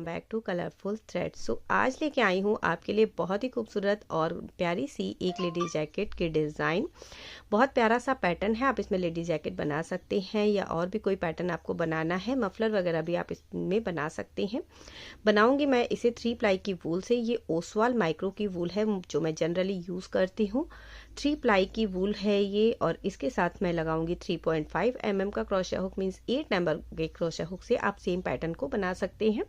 Back to colourful threads. So आज लेके आई हूँ आपके लिए बहुत ही खूबसूरत और प्यारी सी एक लेडीज जैकेट की डिज़ाइन। बहुत प्यारा सा पैटर्न है, आप इसमें लेडीज जैकेट बना सकते हैं या और भी कोई पैटर्न आपको बनाना है, मफलर वगैरह भी आप इसमें बना सकते हैं। बनाऊंगी मैं इसे 3 प्लाई की वूल से। ये ओसवाल माइक्रो की वूल है जो मैं जनरली यूज़ करती हूँ। 3 प्लाई की वूल है ये, और इसके साथ मैं लगाऊंगी 3.5 mm का क्रोशिया हुक, मीन्स 8 नंबर के क्रोशिया हुक से आप सेम पैटर्न को बना सकते हैं।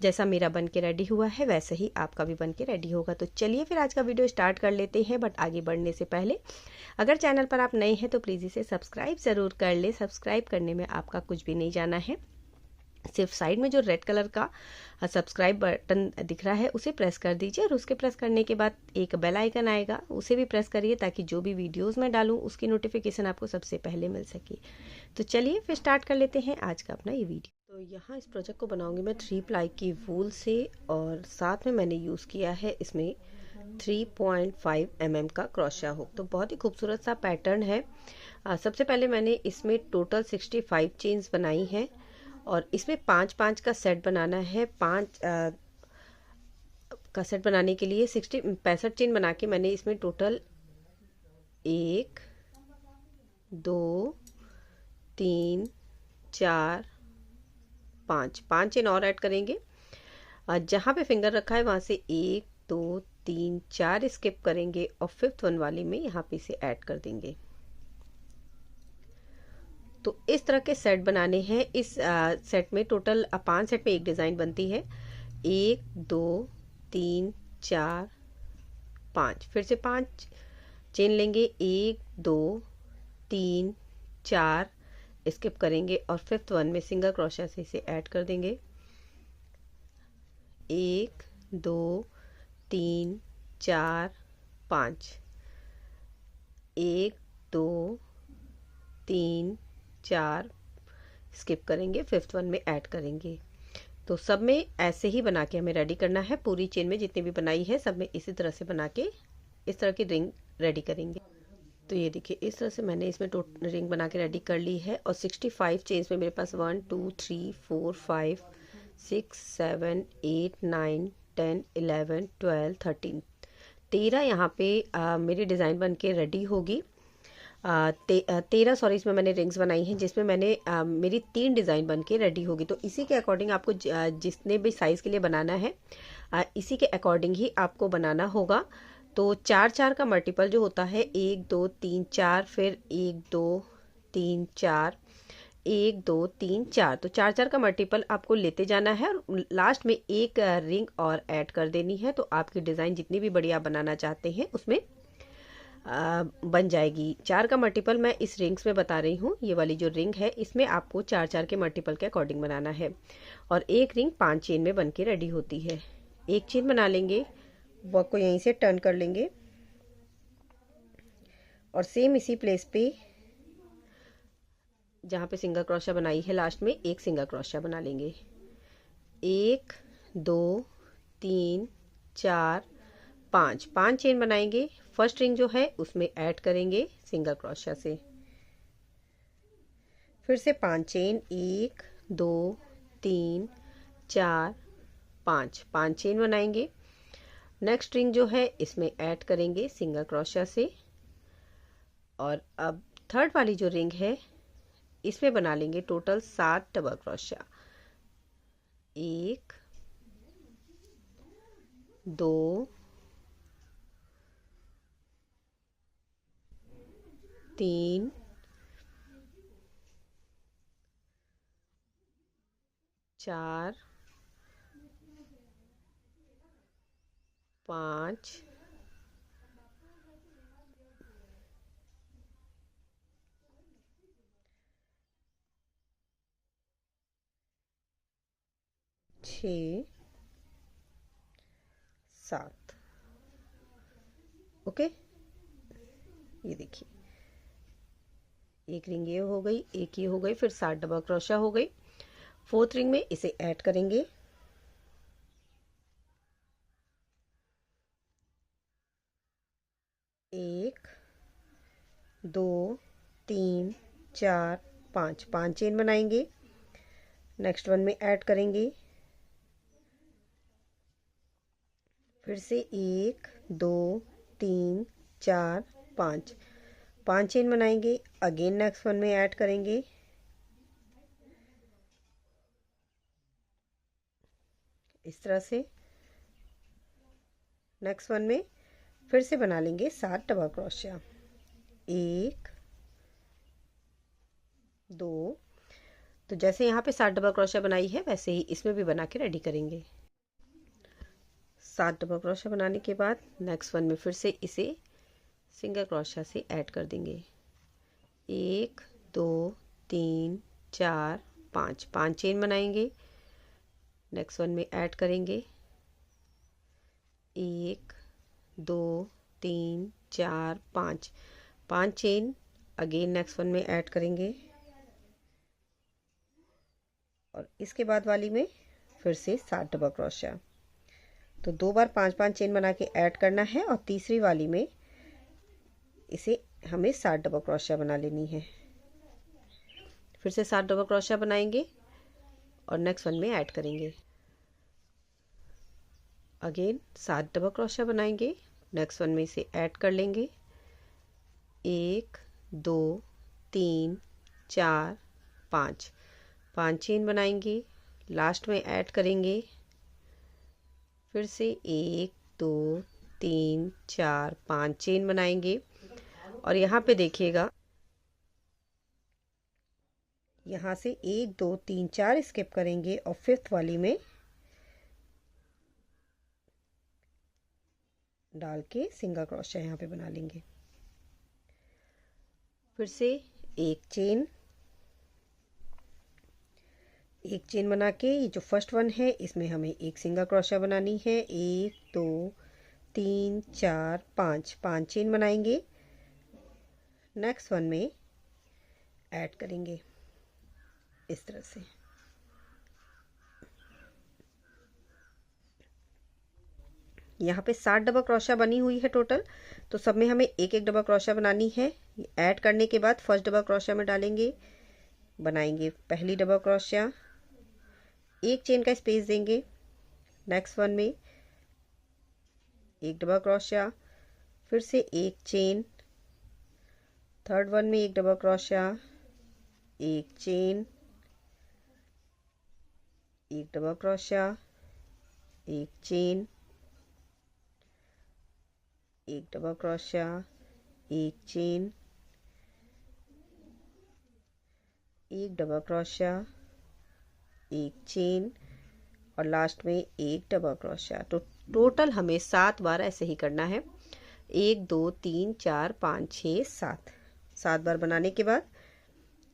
जैसा मेरा बन के रेडी हुआ है वैसे ही आपका भी बन के रेडी होगा। तो चलिए फिर आज का वीडियो स्टार्ट कर लेते हैं। बट आगे बढ़ने से पहले अगर चैनल पर आप नए हैं तो प्लीज़ इसे सब्सक्राइब ज़रूर कर ले। सब्सक्राइब करने में आपका कुछ भी नहीं जाना है, सिर्फ साइड में जो रेड कलर का सब्सक्राइब बटन दिख रहा है उसे प्रेस कर दीजिए, और उसके प्रेस करने के बाद एक बेल आइकन आएगा, उसे भी प्रेस करिए ताकि जो भी वीडियोस मैं डालूं उसकी नोटिफिकेशन आपको सबसे पहले मिल सके। तो चलिए फिर स्टार्ट कर लेते हैं आज का अपना ये वीडियो। तो यहाँ इस प्रोजेक्ट को बनाऊंगी मैं 3 प्लाई की वूल से, और साथ में मैंने यूज़ किया है इसमें 3.5 mm का क्रोशिया हुक। तो बहुत ही खूबसूरत सा पैटर्न है। सबसे पहले मैंने इसमें टोटल 65 चेन्स बनाई हैं, और इसमें 5-5 का सेट बनाना है। 5 का सेट बनाने के लिए 65 चेन बना के मैंने इसमें टोटल 1 2 3 4 5 चेन और ऐड करेंगे। जहाँ पे फिंगर रखा है वहाँ से 1 2 3 4 स्किप करेंगे, और 5th वन वाली में यहाँ पे इसे ऐड कर देंगे। तो इस तरह के सेट बनाने हैं। इस सेट में टोटल 5 सेट में एक डिज़ाइन बनती है। 1 2 3 4 5, फिर से 5 चेन लेंगे, 1 2 3 4 स्किप करेंगे, और 5th वन में सिंगल क्रोशिया से इसे ऐड कर देंगे। 1 2 3 4 5, 1 2 3 4 स्किप करेंगे, 5th वन में ऐड करेंगे। तो सब में ऐसे ही बना के हमें रेडी करना है। पूरी चेन में जितनी भी बनाई है सब में इसी तरह से बना के इस तरह की रिंग रेडी करेंगे। तो ये देखिए इस तरह से मैंने इसमें रिंग बना के रेडी कर ली है। और 65 चेन्स में मेरे पास 1 2 3 4 5 6 7 8 9 10 11 12 13 यहाँ पे मेरी डिज़ाइन बन के रेडी होगी। 13 सॉरी इसमें मैंने रिंग्स बनाई हैं, जिसमें मैंने मेरी 3 डिज़ाइन बन के रेडी होगी। तो इसी के अकॉर्डिंग आपको जितने भी साइज़ के लिए बनाना है इसी के अकॉर्डिंग ही आपको बनाना होगा। तो 4-4 का मल्टीपल जो होता है 1 2 3 4, फिर 1 2 3 4 1 2 3 4, तो 4-4 का मल्टीपल आपको लेते जाना है, और लास्ट में एक रिंग और ऐड कर देनी है। तो आपकी डिज़ाइन जितनी भी बड़ी आप बनाना चाहते हैं उसमें बन जाएगी। 4 का मल्टीपल मैं इस रिंग्स में बता रही हूँ। ये वाली जो रिंग है इसमें आपको 4-4 के मल्टीपल के अकॉर्डिंग बनाना है, और एक रिंग 5 चेन में बन के रेडी होती है। एक चेन बना लेंगे, वर्क को यहीं से टर्न कर लेंगे, और सेम इसी प्लेस पे जहाँ पे सिंगल क्रोशिया बनाई है लास्ट में एक सिंगल क्रोशिया बना लेंगे। 1 2 3 4 5 चेन बनाएंगे। फर्स्ट रिंग जो है उसमें ऐड करेंगे सिंगल क्रोशिया से, फिर से 5 चेन, 1 2 3 4 5 चेन बनाएंगे। नेक्स्ट रिंग जो है इसमें ऐड करेंगे सिंगल क्रोशिया से, और अब थर्ड वाली जो रिंग है इसमें बना लेंगे टोटल 7 डबल क्रोशिया। 1 2 3 4 5 6 7। ओके, ये देखिए एक रिंग ये हो गई, एक ये हो गई, फिर 7 डबल क्रोशिया हो गई। 4th रिंग में इसे ऐड करेंगे। 1 2 3 4 5 चेन बनाएंगे। नेक्स्ट वन में ऐड करेंगे फिर से 1 2 3 4 5 5 चेन बनाएंगे। अगेन नेक्स्ट वन में ऐड करेंगे। इस तरह से नेक्स्ट वन में फिर से बना लेंगे 7 डबल क्रोशिया। 1 2, तो जैसे यहाँ पे 7 डबल क्रोशिया बनाई है वैसे ही इसमें भी बना के रेडी करेंगे। 7 डबल क्रोशिया बनाने के बाद नेक्स्ट वन में फिर से इसे सिंगल क्रोशिया से ऐड कर देंगे। 1 2 3 4 5 5 चेन बनाएंगे। नेक्स्ट वन में ऐड करेंगे 1 2 3 4 5 5 चेन। अगेन नेक्स्ट वन में ऐड करेंगे और इसके बाद वाली में फिर से 7 डबल क्रोशिया। तो 2 बार 5 5 चेन बना के ऐड करना है और तीसरी वाली में इसे हमें 7 डबल क्रोशिया बना लेनी है। फिर से 7 डबल क्रोशिया बनाएंगे और नेक्स्ट वन में ऐड करेंगे। अगेन 7 डबल क्रोशिया बनाएंगे। नेक्स्ट वन में इसे ऐड कर लेंगे। 1 2 3 4 5 5 चेन बनाएंगे। लास्ट में ऐड करेंगे। फिर से 1 2 3 4 5 चेन बनाएंगे और यहाँ पे देखिएगा, यहाँ से 1 2 3 4 स्किप करेंगे और फिफ्थ वाली में डाल के सिंगल क्रोशिया यहाँ पे बना लेंगे। फिर से एक चेन बना के ये जो फर्स्ट वन है इसमें हमें एक सिंगल क्रोशिया बनानी है। 1 2 3 4 5 5 चेन बनाएंगे। नेक्स्ट वन में ऐड करेंगे इस तरह से। यहाँ पे 7 डबल क्रोशिया बनी हुई है टोटल, तो सब में हमें एक एक डबल क्रोशिया बनानी है। ऐड करने के बाद फर्स्ट डबल क्रोशिया में डालेंगे, बनाएंगे पहली डबल क्रोशिया, एक चेन का स्पेस देंगे। नेक्स्ट वन में एक डबल क्रोशिया, फिर से एक चेन, थर्ड वन में एक डबल क्रोशिया, एक चेन, एक डबल क्रोशिया, एक चेन, एक डबल क्रोशिया, एक चेन, एक डबल क्रोशिया, एक चेन और लास्ट में एक डबल क्रोशिया। तो टोटल हमें 7 बार ऐसे ही करना है। 1 2 3 4 5 6 7 बार बनाने के बाद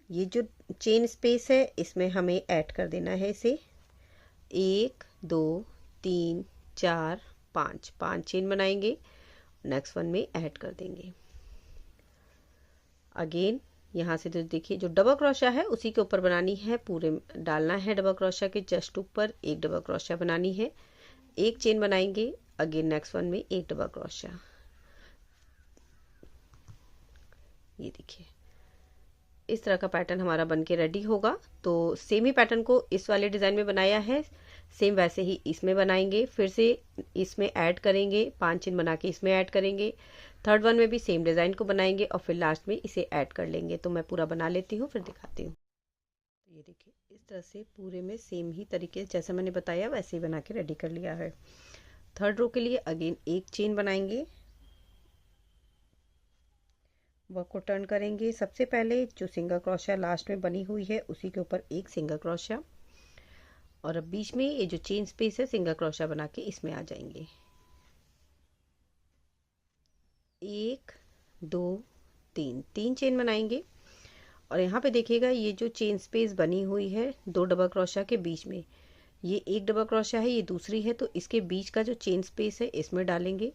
ये जो चेन स्पेस है इसमें हमें ऐड कर देना है इसे। 1 2 3 4 5 5 चेन बनाएंगे, नेक्स्ट वन में ऐड कर देंगे। अगेन यहाँ से तो देखिए जो डबल क्रोशिया है उसी के ऊपर बनानी है, पूरे डालना है डबल क्रोशिया के जस्ट ऊपर एक डबल क्रोशिया बनानी है। एक चेन बनाएंगे, अगेन नेक्स्ट वन में एक डबल क्रोशिया। ये देखिए इस तरह का पैटर्न हमारा बनके रेडी होगा। तो सेम ही पैटर्न को इस वाले डिज़ाइन में बनाया है, सेम वैसे ही इसमें बनाएंगे। फिर से इसमें ऐड करेंगे, 5 चेन बना के इसमें ऐड करेंगे। थर्ड वन में भी सेम डिज़ाइन को बनाएंगे और फिर लास्ट में इसे ऐड कर लेंगे। तो मैं पूरा बना लेती हूँ फिर दिखाती हूँ। ये देखिए इस तरह से पूरे में सेम ही तरीके जैसे मैंने बताया वैसे ही बना के रेडी कर लिया है। थर्ड रो के लिए अगेन एक चेन बनाएंगे, वर्क को टर्न करेंगे। सबसे पहले जो सिंगल क्रोशिया लास्ट में बनी हुई है उसी के ऊपर एक सिंगल क्रोशिया और अब बीच में ये जो चेन स्पेस है सिंगल क्रोशिया बना के इसमें आ जाएंगे। 1 2 3 3 चेन बनाएंगे और यहाँ पे देखिएगा ये जो चेन स्पेस बनी हुई है 2 डबल क्रोशिया के बीच में, ये एक डबल क्रोशिया है, ये दूसरी है, तो इसके बीच का जो चेन स्पेस है इसमें डालेंगे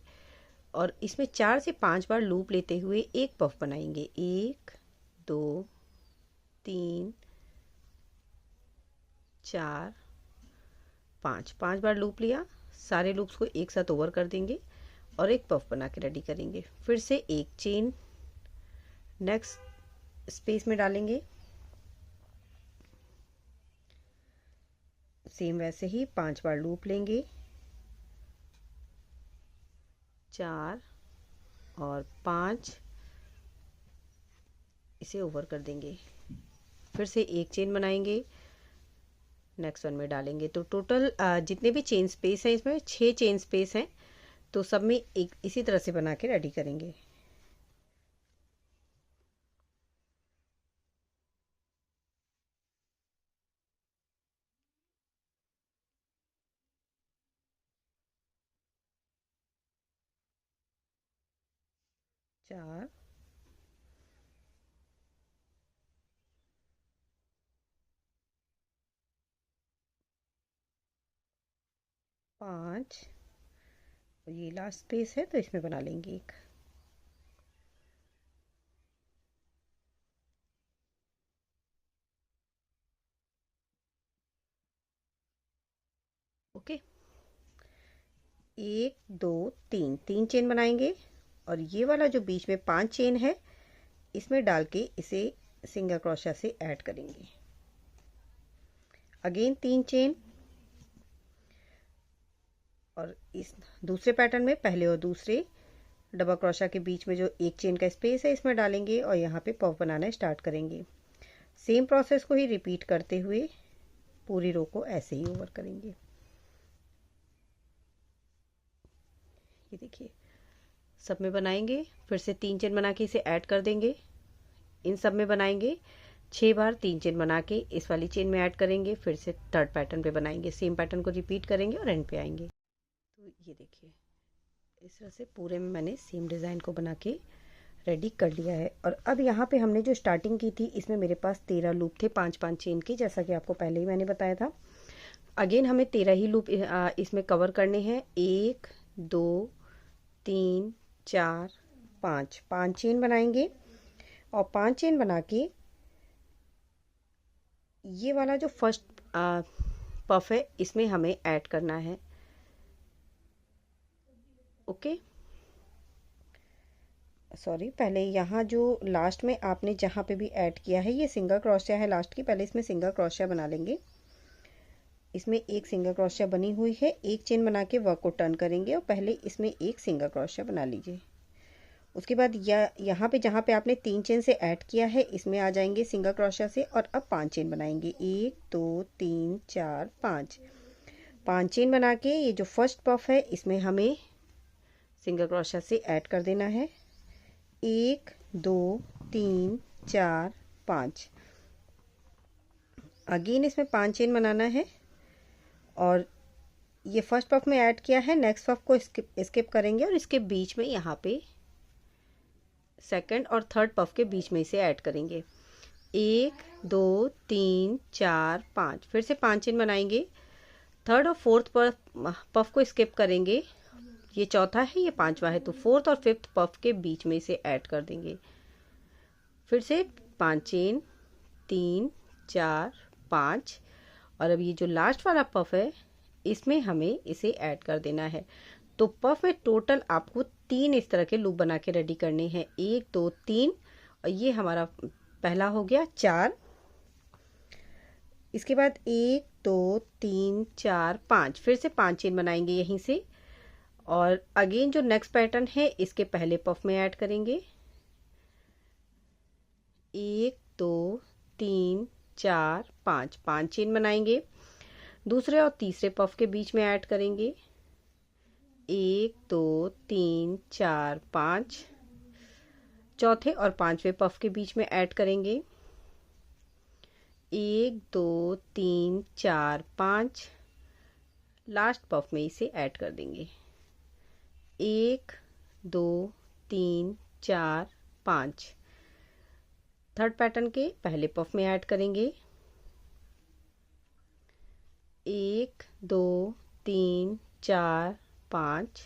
और इसमें 4 से 5 बार लूप लेते हुए एक पफ बनाएंगे। 1 2 3 4 5 5 बार लूप लिया, सारे लूप्स को एक साथ ओवर कर देंगे और एक पफ बना के रेडी करेंगे। फिर से एक चेन नेक्स्ट स्पेस में डालेंगे, सेम वैसे ही 5 बार लूप लेंगे, 4 और 5, इसे ओवर कर देंगे। फिर से एक चेन बनाएंगे, नेक्स्ट वन में डालेंगे। तो टोटल जितने भी चेन स्पेस हैं इसमें 6 चेन स्पेस हैं। तो सब में एक इसी तरह से बना के रेडी करेंगे। चार, 5, ये लास्ट स्पेस है तो इसमें बना लेंगे एक। ओके, 1 2 3, 3 चेन बनाएंगे और ये वाला जो बीच में 5 चेन है इसमें डाल के इसे सिंगल क्रोशा से ऐड करेंगे। अगेन 3 चेन, और इस दूसरे पैटर्न में पहले और दूसरे डबल क्रोशा के बीच में जो एक चेन का स्पेस है इसमें डालेंगे और यहाँ पे पफ बनाना स्टार्ट करेंगे। सेम प्रोसेस को ही रिपीट करते हुए पूरी रो को ऐसे ही ओवर करेंगे। ये देखिए, सब में बनाएंगे, फिर से 3 चेन बना के इसे ऐड कर देंगे। इन सब में बनाएंगे 6 बार 3 चेन बना के इस वाली चेन में ऐड करेंगे, फिर से थर्ड पैटर्न पे बनाएंगे। सेम पैटर्न को रिपीट करेंगे और एंड पे आएंगे। तो ये देखिए, इस तरह से पूरे में मैंने सेम डिज़ाइन को बना के रेडी कर लिया है। और अब यहाँ पे हमने जो स्टार्टिंग की थी इसमें मेरे पास 13 लूप थे 5-5 चेन के, जैसा कि आपको पहले ही मैंने बताया था। अगेन हमें 13 ही लूप इसमें कवर करने हैं। 1 2 3 4 5, 5 चेन बनाएंगे और 5 चेन बना के ये वाला जो फर्स्ट पफ है इसमें हमें ऐड करना है। ओके, सॉरी, पहले यहाँ जो लास्ट में आपने जहाँ पे भी ऐड किया है ये सिंगल क्रोशिया है लास्ट की, पहले इसमें सिंगल क्रोशिया बना लेंगे। इसमें एक सिंगल क्रोशिया बनी हुई है, एक चेन बना के वर्क को टर्न करेंगे और पहले इसमें एक सिंगल क्रोशिया बना लीजिए। उसके बाद यहाँ पे जहाँ पे आपने 3 चेन से ऐड किया है इसमें आ जाएंगे सिंगल क्रोशिया से और अब 5 चेन बनाएंगे। 1 2 3 4 5, 5 चेन बना के ये जो फर्स्ट पफ है इसमें हमें सिंगल क्रोशिया से ऐड कर देना है। 1 2 3 4 5, अगेन इसमें 5 चेन बनाना है और ये फर्स्ट पफ में ऐड किया है, नेक्स्ट पफ को स्किप करेंगे और इसके बीच में यहाँ पे सेकंड और थर्ड पफ के बीच में इसे ऐड करेंगे। 1 2 3 4 5, फिर से 5 चेन बनाएंगे। थर्ड और फोर्थ पफ को स्किप करेंगे, ये चौथा है ये पांचवा है, तो फोर्थ और फिफ्थ पफ के बीच में इसे ऐड कर देंगे। फिर से 5 चेन, 3 4 5, और अब ये जो लास्ट वाला पफ है इसमें हमें इसे ऐड कर देना है। तो पफ में टोटल आपको 3 इस तरह के लूप बना के रेडी करने हैं। 1 2 3, और ये हमारा पहला हो गया 4। इसके बाद 1 2 3 4 5, फिर से 5 चेन बनाएंगे यहीं से और अगेन जो नेक्स्ट पैटर्न है इसके पहले पफ में ऐड करेंगे। 1 2 3 4 5, 5 चेन बनाएंगे। दूसरे और तीसरे पफ के बीच में ऐड करेंगे। 1 2 3 4 5, चौथे और पांचवें पफ के बीच में ऐड करेंगे। 1 2 3 4 5, लास्ट पफ में इसे ऐड कर देंगे। 1 2 3 4 5, थर्ड पैटर्न के पहले पफ में ऐड करेंगे। 1 2 3 4 5,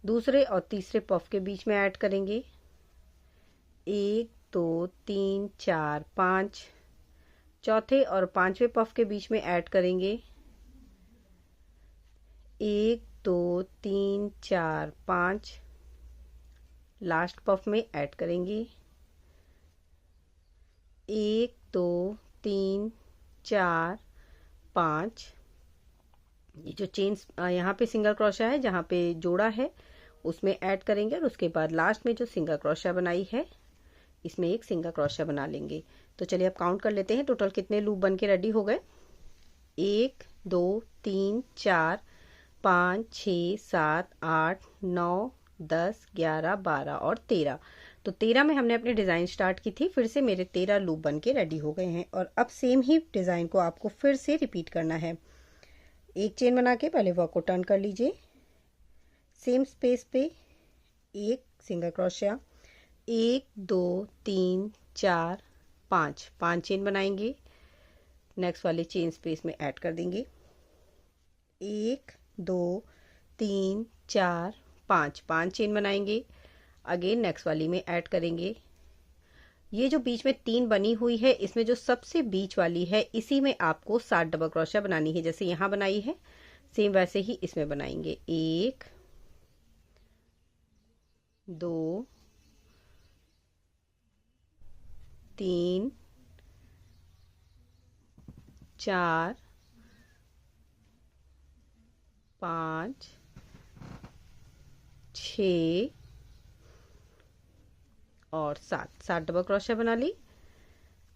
दूसरे और तीसरे पफ के बीच में ऐड करेंगे। 1 2 3 4 5, चौथे और पांचवें पफ के बीच में ऐड करेंगे। 1 2 3 4 5, लास्ट पफ में ऐड करेंगे। 1 2 3 4 5, ये जो चेन यहाँ पे सिंगल क्रोशिया है जहाँ पे जोड़ा है उसमें ऐड करेंगे और उसके बाद लास्ट में जो सिंगल क्रोशिया बनाई है इसमें एक सिंगल क्रोशिया बना लेंगे। तो चलिए अब काउंट कर लेते हैं टोटल कितने लूप बन के रेडी हो गए। 1 2 3 4 5 6 7 8 9 10 11 12 और 13। तो 13 में हमने अपनी डिज़ाइन स्टार्ट की थी, फिर से मेरे 13 लूप बन के रेडी हो गए हैं। और अब सेम ही डिज़ाइन को आपको फिर से रिपीट करना है। एक चेन बना के पहले वर्क को टर्न कर लीजिए, सेम स्पेस पे एक सिंगल क्रोशिया, 1 2 3 4 5 5 चेन बनाएंगे, नेक्स्ट वाले चेन स्पेस में ऐड कर देंगे 1 2 3 4 5 5 चेन बनाएंगे, अगेन नेक्स्ट वाली में ऐड करेंगे। ये जो बीच में 3 बनी हुई है इसमें जो सबसे बीच वाली है इसी में आपको 7 डबल क्रोशिया बनानी है। जैसे यहाँ बनाई है सेम वैसे ही इसमें बनाएंगे 1 2 3 4 5 6 और 7 डबल क्रोशिया बना ली।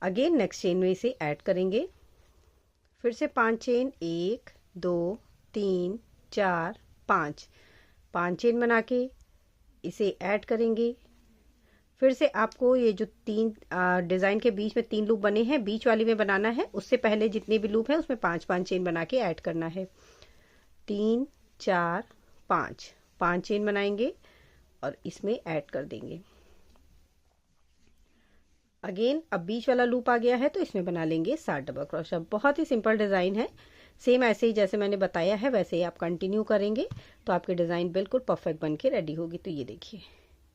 अगेन नेक्स्ट चेन में इसे ऐड करेंगे, फिर से 5 चेन, 1 2 3 4 5 5 चेन बना के इसे ऐड करेंगे। फिर से आपको ये जो 3 डिज़ाइन के बीच में 3 लूप बने हैं बीच वाली में बनाना है, उससे पहले जितने भी लूप हैं उसमें 5 5 चेन बना के ऐड करना है। 3 4 5 5 चेन बनाएंगे और इसमें ऐड कर देंगे। अगेन अब बीच वाला लूप आ गया है तो इसमें बना लेंगे 7 डबल क्रोशिया। बहुत ही सिंपल डिज़ाइन है, सेम ऐसे ही जैसे मैंने बताया है वैसे ही आप कंटिन्यू करेंगे तो आपकी डिज़ाइन बिल्कुल परफेक्ट बन के रेडी होगी। तो ये देखिए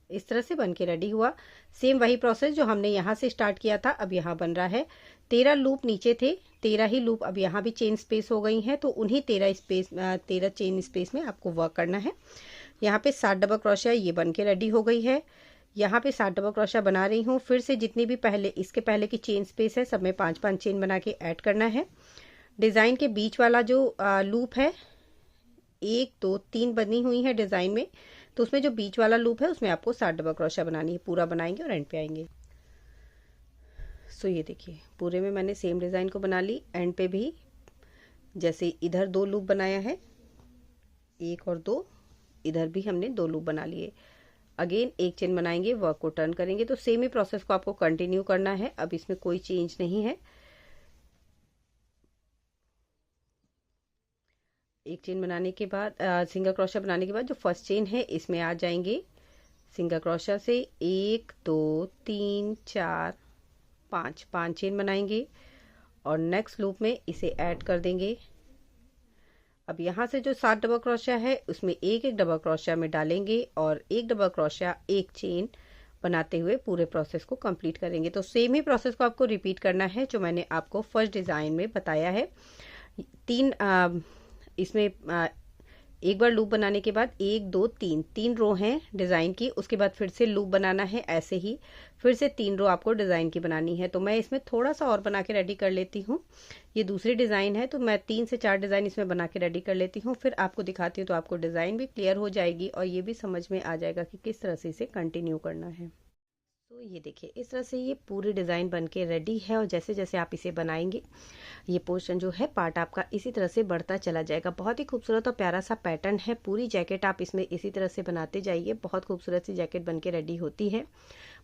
इस तरह से बन के रेडी हुआ। सेम वही प्रोसेस जो हमने यहाँ से स्टार्ट किया था अब यहाँ बन रहा है। 13 लूप नीचे थे, 13 ही लूप अब यहाँ भी चेन स्पेस हो गई हैं, तो उन्हीं 13 चेन स्पेस में आपको वर्क करना है। यहाँ पे 7 डबल क्रोशिया ये बन के रेडी हो गई है। यहाँ पे 7 डबल क्रोशिया बना रही हूँ, फिर से जितनी भी पहले इसके पहले की चेन स्पेस है सब में 5 5 चेन बना के ऐड करना है। डिज़ाइन के बीच वाला जो लूप है 1 2 3 बनी हुई है डिज़ाइन में, तो उसमें जो बीच वाला लूप है उसमें आपको 7 डबल क्रोशिया बनानी है। पूरा बनाएंगे और एंड पे आएंगे। सो ये देखिए पूरे में मैंने सेम डिज़ाइन को बना ली। एंड पे भी जैसे इधर 2 लूप बनाया है 1 और 2, इधर भी हमने 2 लूप बना लिए। अगेन एक चेन बनाएंगे, वर्क को टर्न करेंगे। तो सेम ही प्रोसेस को आपको कंटिन्यू करना है, अब इसमें कोई चेंज नहीं है। एक चेन बनाने के बाद सिंगल क्रोशिया बनाने के बाद जो फर्स्ट चेन है इसमें आ जाएंगे सिंगल क्रोशिया से 1 2 3 4 5 5 चेन बनाएंगे और नेक्स्ट लूप में इसे ऐड कर देंगे। अब यहाँ से जो 7 डबल क्रोशिया है उसमें एक एक डबल क्रोशिया में डालेंगे और एक डबल क्रोशिया एक चेन बनाते हुए पूरे प्रोसेस को कंप्लीट करेंगे। तो सेम ही प्रोसेस को आपको रिपीट करना है जो मैंने आपको फर्स्ट डिज़ाइन में बताया है। इसमें एक बार लूप बनाने के बाद 1 2 3 रो हैं डिज़ाइन की, उसके बाद फिर से लूप बनाना है, ऐसे ही फिर से 3 रो आपको डिज़ाइन की बनानी है। तो मैं इसमें थोड़ा सा और बना के रेडी कर लेती हूँ। ये दूसरी डिज़ाइन है तो मैं 3 से 4 डिज़ाइन इसमें बना के रेडी कर लेती हूँ, फिर आपको दिखाती हूँ तो आपको डिज़ाइन भी क्लियर हो जाएगी और ये भी समझ में आ जाएगा कि किस तरह से इसे कंटिन्यू करना है। तो ये देखिए इस तरह से ये पूरी डिज़ाइन बन के रेडी है और जैसे जैसे आप इसे बनाएंगे ये पोर्शन जो है पार्ट आपका इसी तरह से बढ़ता चला जाएगा। बहुत ही खूबसूरत और प्यारा सा पैटर्न है। पूरी जैकेट आप इसमें इसी तरह से बनाते जाइए, बहुत खूबसूरत सी जैकेट बन के रेडी होती है।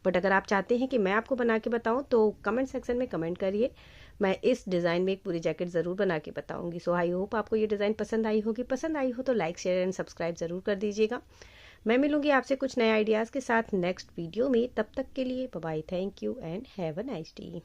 बट अगर आप चाहते हैं कि मैं आपको बना के बताऊँ तो कमेंट सेक्शन में कमेंट करिए, मैं इस डिज़ाइन में एक पूरी जैकेट ज़रूर बना के बताऊँगी। सो आई होप आपको ये डिज़ाइन पसंद आई होगी। पसंद आई हो तो लाइक शेयर एंड सब्सक्राइब ज़रूर कर दीजिएगा। मैं मिलूंगी आपसे कुछ नए आइडियाज़ के साथ नेक्स्ट वीडियो में। तब तक के लिए bye bye, thank you and have a nice day.